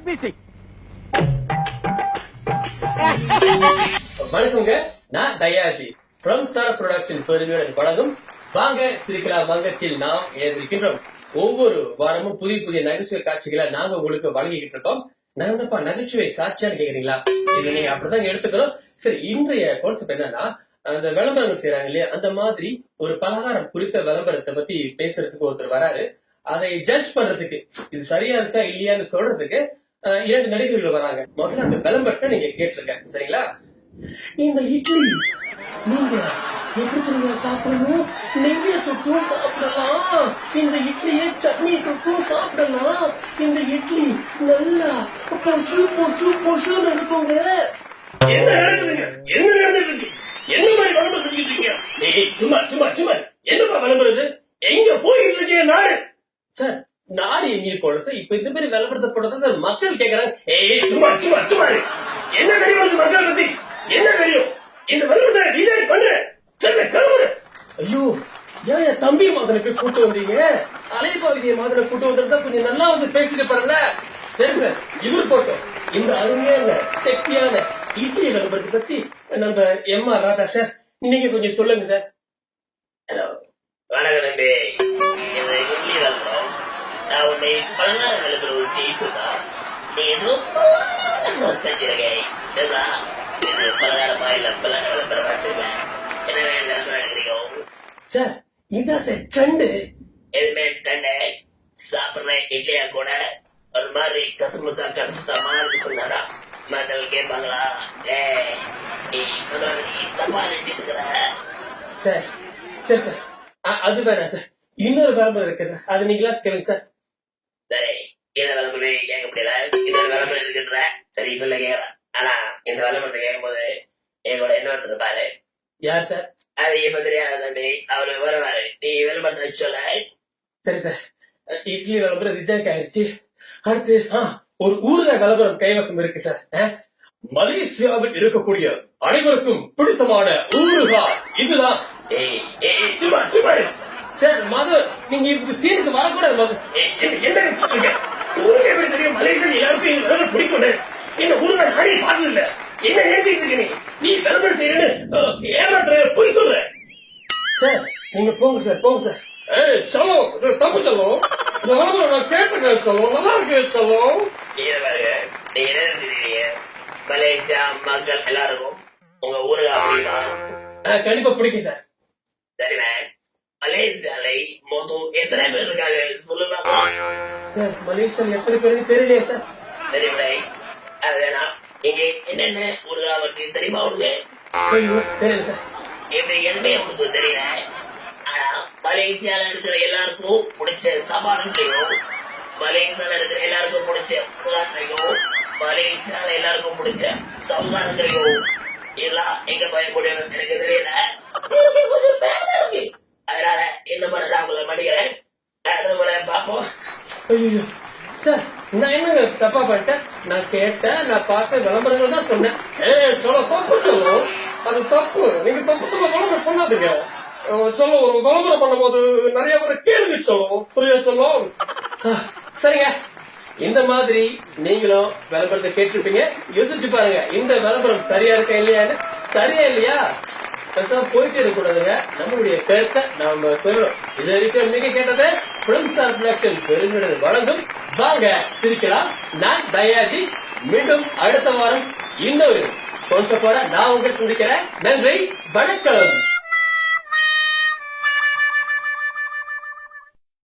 Let me see. வணக்கங்க, நான் Dayaji from star production பெருமையுடன் வழங்கும் வாங்க சிரிக்கலாம் வங்கத்தில் நாம் இணைந்திருக்கின்றோம். ஒவ்வொரு வாரமும் புதிய புதிய நகைச்சுவை காட்சிகளை நாங்க உங்களுக்கு வழங்கிக்கிட்டு இருக்கோம். நான் என்னப்பா நகைச்சுவை காட்சியான்னு கேக்குறீங்களா? இதை நீங்க அப்படிதான் எடுத்துக்கணும். சரி, இன்றைய கான்செப்ட் என்னன்னா, அந்த விளம்பரங்கள் செய்யறாங்க இல்லையா, அந்த மாதிரி ஒரு பலகாரம் குறித்த விளம்பரத்தை பத்தி பேசுறதுக்கு ஒருத்தர் வராரு. அதை ஜட்ஜ் பண்றதுக்கு இது சரியா இருக்கா இல்லையான்னு சொல்றதுக்கு இரண்டு நடிகர்கள் வராங்க. முதல்ல அந்த விளம்பரத்தை நீங்க கேட்டிருக்க, சரிங்களா? இந்த இட்லி நீங்க எப்படி தெரியுமா சாப்பிடணும்? நெய்ய தொட்டும் சாப்பிடலாம். இந்த இட்லியை சட்னி தொட்டும் சாப்பிடலாம். இந்த இட்லி நல்லா பொசு பொசு பொசுன்னு இருக்குங்க. என்ன நடக்குதுங்க? என்ன நடந்துருக்கு? என்ன மாதிரி விளம்பரம் செஞ்சுட்டு இருக்கீங்க? சும்மா சும்மா சும்மா என்னப்பா விளம்பரம்? எங்க போயிட்டு இருக்கீங்க நாடு? சார், நாடு எங்கேயும் போல சார். இப்ப இந்த மாதிரி விளம்பரத்தை போட்டதான் சார் மக்கள் கேக்குறாங்க. சும்மா சும்மா சும்மா என்ன தெரியும் மக்கள் பத்தி? என்ன தெரியும்? இந்த விளம்பரத்தை ரிஜெக்ட் பண்றேன். சரி, கிளம்புற. ஐயோ, ஏன் என் தம்பி மாதிரி கூட்டு வந்தீங்க? அலைபாவிதிய மாதிரி கூட்டு வந்தா கொஞ்சம் நல்லா வந்து பேசிட்டு பாருங்க. சரி சார், இவர் போட்டோம். இந்த அருமையான சக்தியான இட்லி விளம்பரத்தை பத்தி நம்ம எம்.ஆர். ராதா சார், நீங்க கொஞ்சம் சொல்லுங்க சார். ஹலோ, வணக்கம் தம்பி. இந்த இட்லி விளம்பரம் நான் உன்னை பலனார விளம்பரம் செய்துதான் நீ எதுவும் செஞ்சிருக்கேன். இது பலகாரமா இல்ல பலன விளம்பரம் பார்த்துருக்கேன். என்ன விளம்பரம் எடுக்கிறீங்க சார்? இதான் சார் ட்ரெண்டு. எதுவுமே ட்ரெண்டு. சாப்பிடுற இட்லியா கூட ஒரு மாதிரி கசமுசா மாதிரி சொன்னாரா மக்கள் கேட்பாங்களா? நீ தப்பா நினைச்சிருக்கிற. சார் சரி சார், அது வேணாம் சார். இன்னொரு விளம்பரம் இருக்கு சார், அது நீங்களா கேளுங்க சார். சரி, இந்த விளம்பரம் கேட்க முடியல. இந்த விளம்பரம் இருக்குன்ற சரி சொல்ல கேட்கலாம். ஆனா இந்த விளம்பரத்தை கேட்கும் போது எங்களோட இன்னொருத்தர் பாரு. யார் சார்? அது இப்ப தெரியாது தம்பி, அவரு வருவாரு. நீ விளம்பரத்தை சொல்ல. சரி சார், இட்லி விளம்பரம் ரிஜெக்ட் ஆயிடுச்சு. அடுத்து ஒரு ஊறுகாய் விளம்பரம் கைவசம் இருக்கு சார். மலேசியாவில் இருக்கக்கூடிய அனைவருக்கும் பிடித்தமான ஊறுகாய் இதுதான். சார் மதர், நீங்க இப்ப சீனுக்கு வரக்கூடாது மதர். என்ன நினைச்சிருக்க? ஊருக்கு எப்படி தெரியும் மலேசியா எல்லாருக்கும் இந்த விளம்பரம் பிடிக்கும்? இந்த ஊறுகாய் நானே பார்த்தது இல்ல. என்ன நினைச்சிட்டு இருக்க? நீ விளம்பரம் செய்யறேன்னு ஏமாத்துற, பொய் சொல்ற. சார் நீங்க போங்க சார், போங்க சார். சலோ, இது தப்பு சலோ. இந்த விளம்பரம் நான் கேட்டிருக்கேன் சலோ, நல்லா இருக்கு சலோ. இதை பாருங்க, நீங்க என்ன நினைச்சிருக்கீங்க? மலேசியா மக்கள் எல்லாருக்கும் உங்க ஊருக்கு அப்படின்னா கண்டிப்பா பிடிக்கும் சார். சரிண்ணே, மலேசியாலை மொத்தம் எத்தனை பேர் இருக்காங்க சொல்லுங்க சார். மலேசியால எத்தனை பேருக்கு தெரியலையே சார். தெரியுமே, அது வேணாம். இங்க என்னென்ன ஊருகா வருது தெரியுமா உனக்கு? ஐயோ தெரியல சார். இப்படி எதுவுமே உனக்கு தெரியல. ஆனா மலேசியால இருக்கிற எல்லாருக்கும் பிடிச்ச சாப்பாடு தெரியும். மலேசியால இருக்கிற எல்லாருக்கும் பிடிச்ச ஊருகா தெரியும். மலேசியால எல்லாருக்கும் பிடிச்ச சவுகாரம் தெரியும். எல்லாம் எங்க பயக்கூடிய எனக்கு தெரியல. அதனால இந்த மாதிரி நான் உங்களை மடிக்கிறேன். பார்ப்போம். ஐயோ சார், நான் என்னங்க தப்பா பண்ணிட்டேன்? நான் கேட்டேன், நான் பார்த்த விளம்பரங்கள் தான் சொன்னேன். சலோ, தப்பு சலோ. அது தப்பு. நீங்க தப்பு தப்பா விளம்பரம் பண்ணாதீங்க. சலோ, ஒரு விளம்பரம் பண்ணும் போது நிறைய பேர் கேளுங்க சலோ. சரியா சலோ? சரிங்க, இந்த மாதிரி நீங்களும் விளம்பரத்தை கேட்டிருப்பீங்க. யோசிச்சு பாருங்க, இந்த விளம்பரம் சரியா இருக்கா இல்லையான்னு. சரியா இல்லையா பேசாம போயிட்டு இருக்கக்கூடாதுங்க. நம்மளுடைய கருத்தை நாம சொல்றோம். இது வரைக்கும் நீங்க கேட்டது ஃபிலிம் ஸ்டார் ப்ரொடக்ஷன் பெருமையுடன் வழங்கும் வாங்க சிரிக்கலாம். நான் தயாஜி. மீண்டும் அடுத்த வாரம் இன்னொரு கான்செப்டோட நான் உங்களை சந்திக்கிறேன். நன்றி, வணக்கம்.